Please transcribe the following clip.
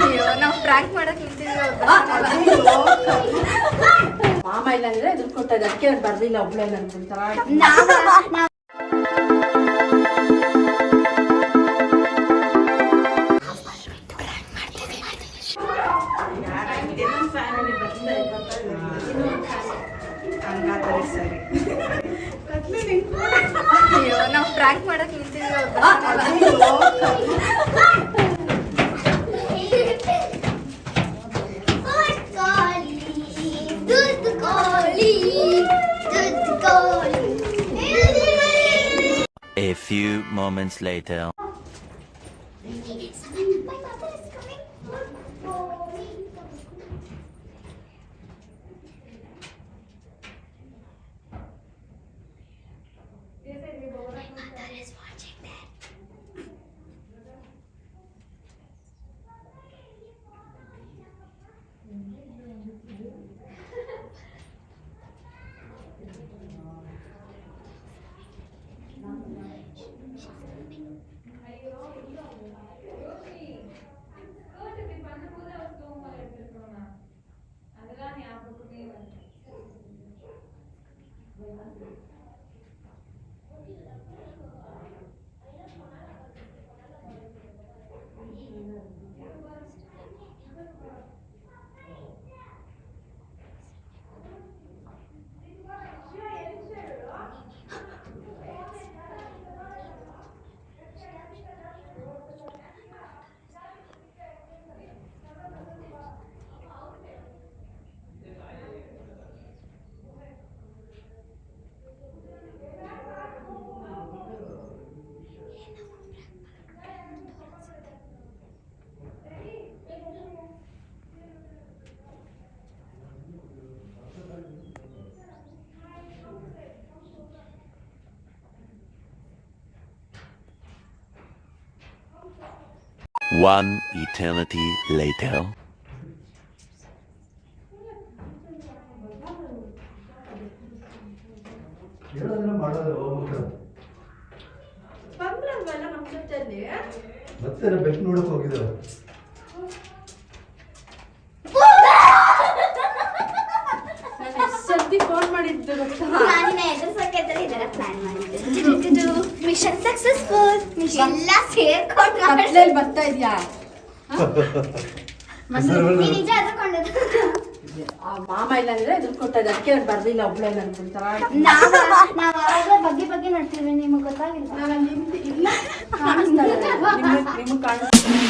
ಅಯ್ಯೋ ನಾವು ಪ್ರಾಂಕ್ ಮಾಡಕ್ ನಿಂತಿದ್ವಿ. ಮಾಮ ಇಲ್ಲ ಅಂದ್ರೆ ದುಡ್ಡು ಕೊಟ್ಟದ ಅದಕ್ಕೆ ಅವ್ರು ಬರ್ಲಿಲ್ಲ ಒಬ್ಳೆ ನನ್ಕೊಂತಾರ. ಅಯ್ಯೋ ನಾವು ಪ್ರಾಂಕ್ ಮಾಡಕ್ ನಿಂತಿದ್ವಿ. A few moments later. One eternity later. ಮತ್ತೆ ಬೆಟ್ಟು ನೋಡಕ್ ಹೋಗಿದ್ದಾರೆ. ಸದ್ದಿ ಫೋನ್ ಮಾಡಿದ್ದು ಗೊತ್ತಾ? Mission successful. ಎಲ್ಲ ಸೇರ್ಕೊಂಡು ಕತ್ಲೆಯಲ್ಲಿ ಬರ್ತಾ ಇದ್ಯಾ? ನಿಜ ಅದ್ಕೊಂಡದ್ದು. ಮಾಮ ಇಲ್ಲ ಅಂದ್ರೆ ದುಡ್ಡು ಕೊಟ್ಟದ ಅದಕ್ಕೆ ಅವ್ರು ಬರ್ಲಿಲ್ಲ ಒಬ್ಳೆ ನನ್ಕೊಂತಾರ. ನಾವ್ ಅವಾಗ ಬಗ್ಗೆ ನೋಡ್ತೀವಿ, ನಿಮಗೆ ಗೊತ್ತಾಗಿಲ್ಲ. ಇಲ್ಲ ಕಾಣಿಸ್ತಾಳೆ ನಿಮ್ಗೆ ಕಾಣಿಸ್ತಾ